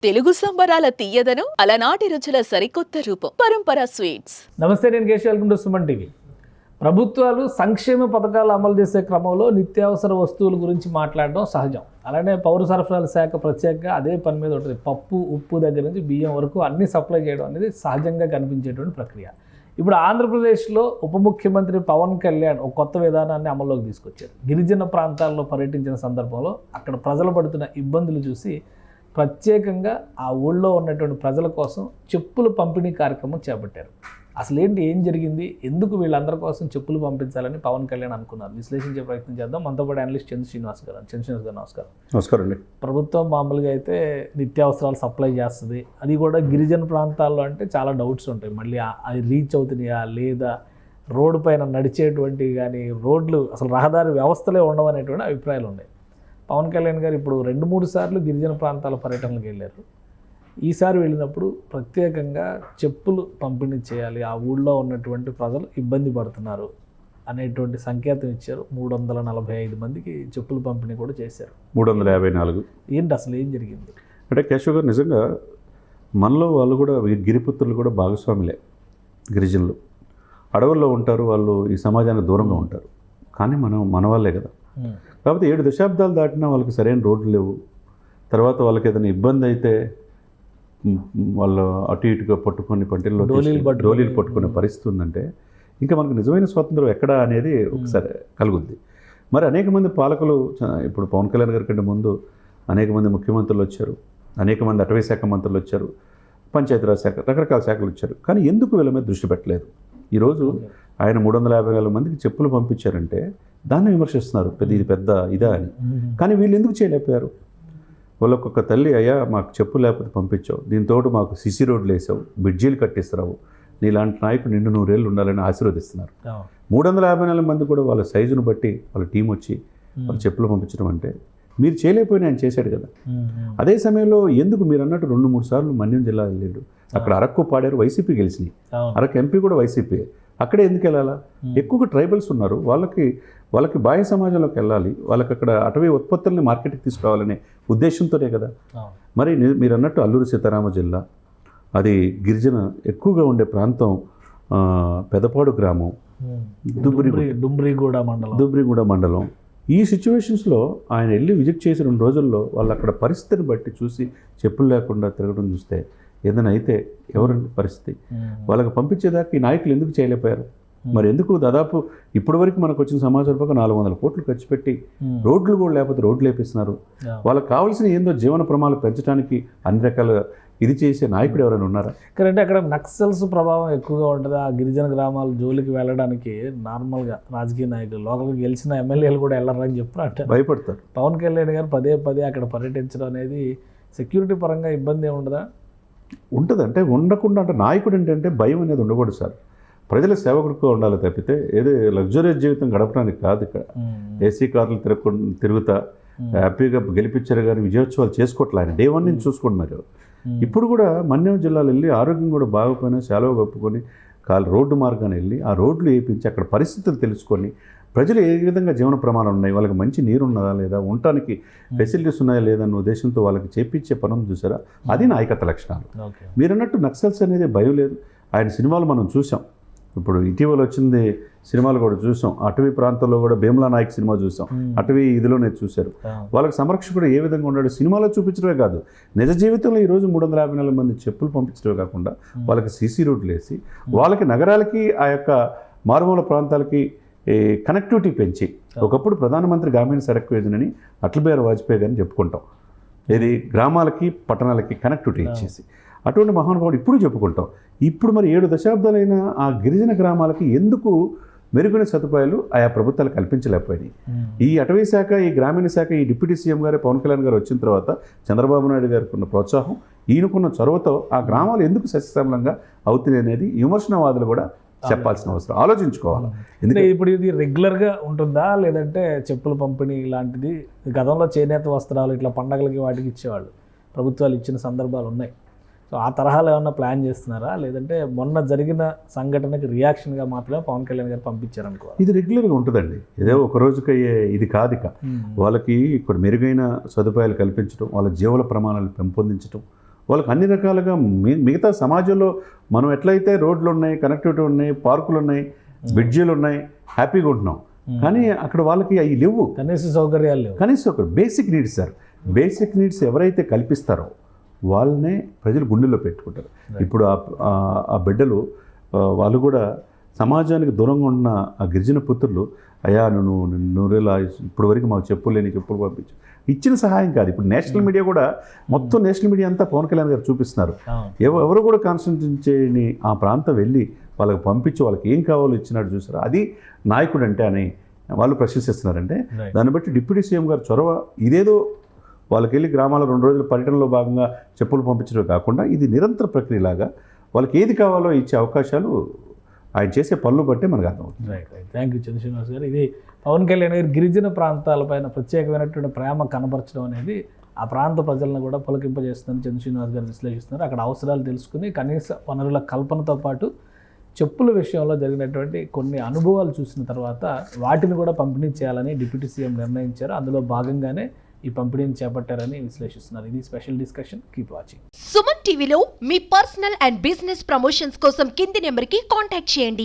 తెలుగు సంబరాల తీయదనం అలనాటి రుచుల సరికొత్త రూపం పరంపర స్వీట్స్. నమస్తే, నేను Keshav. Welcome to Suman TV. ప్రభుత్వాలు సంక్షేమ పథకాలు అమలు చేసే క్రమంలో నిత్యావసర వస్తువుల గురించి మాట్లాడడం సహజం. అలానే పౌర సరఫరాల శాఖ ప్రత్యేకంగా అదే పని మీద ఉంటుంది. పప్పు, ఉప్పు దగ్గర నుంచి బియ్యం వరకు అన్ని సప్లై చేయడం అనేది సహజంగా కనిపించేటువంటి ప్రక్రియ. ఇప్పుడు ఆంధ్రప్రదేశ్లో ఉప ముఖ్యమంత్రి పవన్ కళ్యాణ్ ఒక కొత్త విధానాన్ని అమల్లోకి తీసుకొచ్చారు. గిరిజన ప్రాంతాల్లో పర్యటించిన సందర్భంలో అక్కడ ప్రజలు పడుతున్న ఇబ్బందులు చూసి ప్రత్యేకంగా ఆ ఊళ్ళో ఉన్నటువంటి ప్రజల కోసం చెప్పులు పంపిణీ కార్యక్రమం చేపట్టారు. అసలు ఏం జరిగింది, ఎందుకు వీళ్ళందరి కోసం చెప్పులు పంపించాలని పవన్ కళ్యాణ్ అనుకున్నారు, విశ్లేషించే ప్రయత్నం చేద్దాం. మనతో పాటు అనలిస్ట్ చంద్ర శ్రీనివాస్ గారు. నమస్కారం. నమస్కారం అండి. ప్రభుత్వం మామూలుగా అయితే నిత్యావసరాలు సప్లై చేస్తుంది, అది కూడా గిరిజన ప్రాంతాల్లో అంటే చాలా డౌట్స్ ఉంటాయి. మళ్ళీ అది రీచ్ అవుతున్నాయా లేదా, రోడ్డు పైన నడిచేటువంటి కానీ రోడ్లు అసలు రహదారి వ్యవస్థలే ఉండవనేటువంటి అభిప్రాయాలు ఉన్నాయి. పవన్ కళ్యాణ్ గారు ఇప్పుడు 2-3 సార్లు గిరిజన ప్రాంతాల పర్యటనలకు వెళ్ళారు. ఈసారి వెళ్ళినప్పుడు ప్రత్యేకంగా చెప్పులు పంపిణీ చేయాలి, ఆ ఊళ్ళో ఉన్నటువంటి ప్రజలు ఇబ్బంది పడుతున్నారు అనేటువంటి సంకేతం ఇచ్చారు. 345 మందికి చెప్పులు పంపిణీ కూడా చేశారు. 354. ఏంటి అసలు ఏం జరిగింది అంటే కేశవ్ గారు, నిజంగా మనలో వాళ్ళు కూడా గిరిపుత్రులు కూడా భాగస్వాములే. గిరిజనులు అడవుల్లో ఉంటారు, వాళ్ళు ఈ సమాజానికి దూరంగా ఉంటారు. కానీ మన వాళ్ళే కదా. కాకపోతే 7 దశాబ్దాలు దాటినా వాళ్ళకి సరైన రోడ్లు లేవు. తర్వాత వాళ్ళకి ఏదైనా ఇబ్బంది అయితే వాళ్ళు అటు ఇటుగా పట్టుకొని పంటల్లో డోలీలు పట్టుకునే పరిస్థితి ఉందంటే ఇంకా మనకు నిజమైన స్వాతంత్రం ఎక్కడ అనేది ఒకసారి కలుగుద్ది. మరి అనేక మంది పాలకులు, ఇప్పుడు పవన్ కళ్యాణ్ గారి కంటే ముందు అనేక మంది ముఖ్యమంత్రులు వచ్చారు, అనేక మంది అటవీ శాఖ మంత్రులు వచ్చారు, పంచాయతీరాజ్ శాఖ, రకరకాల శాఖలు వచ్చారు. కానీ ఎందుకు వీళ్ళ మీద దృష్టి పెట్టలేదు? ఈరోజు ఆయన 354 మందికి చెప్పులు పంపించారంటే దాన్ని విమర్శిస్తున్నారు, ఇది పెద్ద ఇదా అని. కానీ వీళ్ళు ఎందుకు చేయలేకపోయారు? వాళ్ళొక్కొక్క తల్లి, అయ్యా మాకు చెప్పు లేకపోతే పంపించావు, దీంతో మాకు సిసి రోడ్లు వేసావు, బ్రిడ్జీలు కట్టిస్తున్నావు, నీలాంటి నాయకుడు నిండు 100 ఏళ్ళు ఉండాలని ఆశీర్వదిస్తున్నారు. 354 మంది కూడా వాళ్ళ సైజును బట్టి వాళ్ళ టీం వచ్చి వాళ్ళ చెప్పులు పంపించడం అంటే మీరు చేయలేకపోయినా ఆయన చేశాడు కదా. అదే సమయంలో ఎందుకు మీరు అన్నట్టు 2-3 సార్లు మన్యం జిల్లా వెళ్ళాడు. అక్కడ అరకు పాడారు, వైసీపీ గెలిచినాయి. అరకు ఎంపీ కూడా వైసీపీ. అక్కడే ఎందుకు వెళ్ళాలా? ఎక్కువగా ట్రైబల్స్ ఉన్నారు, వాళ్ళకి బాహ్య సమాజంలోకి వెళ్ళాలి, వాళ్ళకి అక్కడ అటవీ ఉత్పత్తుల్ని మార్కెట్కి తీసుకురావాలనే ఉద్దేశంతోనే కదా. మరి మీరు అన్నట్టు అల్లూరి సీతారామ జిల్లా, అది గిరిజన ఎక్కువగా ఉండే ప్రాంతం, పెదపాడు గ్రామం, దుబ్రిగూడ మండలం. ఈ సిచ్యువేషన్స్లో ఆయన వెళ్ళి విజిట్ చేసి 2 రోజుల్లో వాళ్ళు అక్కడ పరిస్థితిని బట్టి చూసి చెప్పులు లేకుండా తిరగడం చూస్తే ఏదైనా అయితే ఎవరండి పరిస్థితి? వాళ్ళకి పంపించేదాకా ఈ నాయకులు ఎందుకు చేయలేకపోయారు? మరి ఎందుకు దాదాపు ఇప్పటి వరకు మనకు వచ్చిన సమాచారం ప్రకారం 400 కోట్లు ఖర్చు పెట్టి రోడ్లు కూడా లేకపోతే రోడ్లు వేపిస్తున్నారు. వాళ్ళకి కావాల్సిన ఏందో జీవన ప్రమాణాలు పెంచడానికి అన్ని రకాలుగా ఇది చేసే నాయకుడు ఎవరైనా ఉన్నారా? అంటే అక్కడ నక్సల్స్ ప్రభావం ఎక్కువగా ఉంటుంది. ఆ గిరిజన గ్రామాల జోలికి వెళ్ళడానికి నార్మల్గా రాజకీయ నాయకులు, లోకల్గా గెలిచిన ఎమ్మెల్యేలు కూడా వెళ్ళరని చెప్పి భయపడతారు. పవన్ కళ్యాణ్ గారు పదే అక్కడ పర్యటించడం అనేది సెక్యూరిటీ పరంగా ఇబ్బంది ఏముండదా? ఉంటుంది. అంటే ఉండకుండా, అంటే నాయకుడు ఏంటంటే భయం అనేది ఉండకూడదు సార్. ప్రజల సేవకుడిగా ఉండాలి తప్పితే ఏదో లగ్జరీస్ జీవితం గడపడానికి కాదు. ఇక్కడ ఏసీ కార్లు తిరుగుతా హ్యాపీగా గెలిపించారు కానీ విజయోత్సవాలు చేసుకోవట్లే. ఆయన డే 1 నుంచి చూసుకుంటున్నారు. ఇప్పుడు కూడా మన్యం జిల్లాలో వెళ్ళి ఆరోగ్యం కూడా బాగుపోయినా సెలవు కప్పుకొని రోడ్డు మార్గాన్ని వెళ్ళి ఆ రోడ్లు వేయించి అక్కడ పరిస్థితులు తెలుసుకొని ప్రజలు ఏ విధంగా జీవన ప్రమాణాలు ఉన్నాయి, వాళ్ళకి మంచి నీరు ఉన్నదా లేదా, ఉండటానికి ఫెసిలిటీస్ ఉన్నాయా లేదా అన్న ఉద్దేశంతో వాళ్ళకి చేపించే పనులు చూసారా, అది నాయకత్వ లక్షణాలు. మీరు అన్నట్టు నక్సల్స్ అనేది భయం లేదు. ఆయన సినిమాలు మనం చూసాం, ఇప్పుడు ఇటీవల వచ్చింది సినిమాలు కూడా చూసాం. అటవీ ప్రాంతంలో కూడా భీమ్లా నాయక్ సినిమా చూసాం, అటవీ ఇదిలోనే చూశారు. వాళ్ళకి సంరక్షకుడు ఏ విధంగా ఉన్నాడు సినిమాలో చూపించడమే కాదు, నిజ జీవితంలో ఈరోజు 354 మంది చెప్పులు పంపించడమే కాకుండా వాళ్ళకి సీసీ రోడ్లు వేసి వాళ్ళకి నగరాలకి ఆ యొక్క మారుమూల ప్రాంతాలకి కనెక్టివిటీ పెంచి, ఒకప్పుడు ప్రధానమంత్రి గ్రామీణ సడక్ యోజన అని అటల్ బిహారీ వాజ్పేయి గారిని చెప్పుకుంటాం, ఇది గ్రామాలకి పట్టణాలకి కనెక్టివిటీ ఇచ్చేసి అటువంటి మహానుభావుడు ఇప్పుడు చెప్పుకుంటాం. ఇప్పుడు మరి 7 దశాబ్దాలైన ఆ గిరిజన గ్రామాలకి ఎందుకు మెరుగైన సదుపాయాలు ఆయా ప్రభుత్వాలు కల్పించలేకపోయినాయి? ఈ అటవీ శాఖ, ఈ గ్రామీణ శాఖ, ఈ డిప్యూటీ సీఎం గారు పవన్ కళ్యాణ్ గారు వచ్చిన తర్వాత చంద్రబాబు నాయుడు గారికి ఉన్న ప్రోత్సాహం, ఈయనకున్న చొరవతో ఆ గ్రామాలు ఎందుకు సస్యశ్యామలంగా అవుతున్నాయి అనేది విమర్శనవాదులు కూడా చెప్పాల్సిన అవసరం, ఆలోచించుకోవాలి. ఎందుకంటే ఇప్పుడు ఇది రెగ్యులర్గా ఉంటుందా, లేదంటే చెప్పుల పంపిణీ లాంటిది గతంలో చేనేత వస్త్రాలు ఇట్లా పండగలకి వాటికి ఇచ్చేవాళ్ళు, ప్రభుత్వాలు ఇచ్చిన సందర్భాలు ఉన్నాయి. సో ఆ తరహాలో ఏమన్నా ప్లాన్ చేస్తున్నారా, లేదంటే మొన్న జరిగిన సంఘటనకి రియాక్షన్గా మాత్రమే పవన్ కళ్యాణ్ గారు పంపించారనుకో? ఇది రెగ్యులర్గా ఉంటుందండి, ఏదో ఒక రోజుకయ్యే ఇది కాదు. వాళ్ళకి ఇక్కడ మెరుగైన సదుపాయాలు కల్పించడం, వాళ్ళ జీవన ప్రమాణాలు పెంపొందించడం, వాళ్ళకి అన్ని రకాలుగా మిగతా సమాజంలో మనం ఎట్లయితే రోడ్లు ఉన్నాయి, కనెక్టివిటీ ఉన్నాయి, పార్కులు ఉన్నాయి, బ్రిడ్జీలు ఉన్నాయి, హ్యాపీగా ఉంటున్నాం. కానీ అక్కడ వాళ్ళకి అవి లేవు, కనీస సౌకర్యాలు లేవు. కనీసం ఒక basic needs sir. Basic needs ఎవరైతే కల్పిస్తారో వాళ్ళనే ప్రజలు గుండెల్లో పెట్టుకుంటారు. ఇప్పుడు ఆ బిడ్డలు వాళ్ళు కూడా సమాజానికి దూరంగా ఉన్న ఆ గిరిజన పుత్రులు, అయ్యా నూరేళ్ళ ఇప్పటి వరకు మాకు చెప్పులు పంపించు, ఇచ్చిన సహాయం కాదు. ఇప్పుడు నేషనల్ మీడియా కూడా మొత్తం నేషనల్ మీడియా అంతా పవన్ కళ్యాణ్ గారు చూపిస్తున్నారు. ఎవరు కూడా కాన్సన్ట్రేట్ చేయని ఆ ప్రాంతం వెళ్ళి వాళ్ళకి పంపించి వాళ్ళకి ఏం కావాలో ఇచ్చినట్టు చూసారు. అది నాయకుడు అంటే అని వాళ్ళు ప్రశంసిస్తున్నారంటే దాన్ని బట్టి డిప్యూటీ సీఎం గారు చొరవ ఇదేదో వాళ్ళకి వెళ్ళి గ్రామాల 2 రోజుల పర్యటనలో భాగంగా చెప్పులు పంపించడమే కాకుండా ఇది నిరంతర ప్రక్రియలాగా వాళ్ళకి ఏది కావాలో ఇచ్చే అవకాశాలు ఆయన చేసే పనులు బట్టే మనకు అర్థమవుతుంది. రైట్. థ్యాంక్ యూ చంద్ర శ్రీనివాస్ గారు. ఇది పవన్ కళ్యాణ్ గారు గిరిజన ప్రాంతాలపైన ప్రత్యేకమైనటువంటి ప్రేమ కనబరచడం అనేది ఆ ప్రాంత ప్రజలను కూడా పులకింపజేస్తుందని చంద్ర శ్రీనివాస్ గారు విశ్లేషిస్తున్నారు. అక్కడ అవసరాలు తెలుసుకుని కనీస వనరుల కల్పనతో పాటు చెప్పుల విషయంలో జరిగినటువంటి కొన్ని అనుభవాలు చూసిన తర్వాత వాటిని కూడా పంపిణీ చేయాలని డిప్యూటీ సీఎం నిర్ణయించారు. అందులో భాగంగానే ఈ పంపిణీని చేపట్టారని విశ్లేషిస్తున్నారు. ఇది special discussion. Keep watching. Suman టీవీలో మీ పర్సనల్ అండ్ బిజినెస్ ప్రమోషన్స్ కోసం కింది నెంబర్కి కాంటాక్ట్ చేయండి.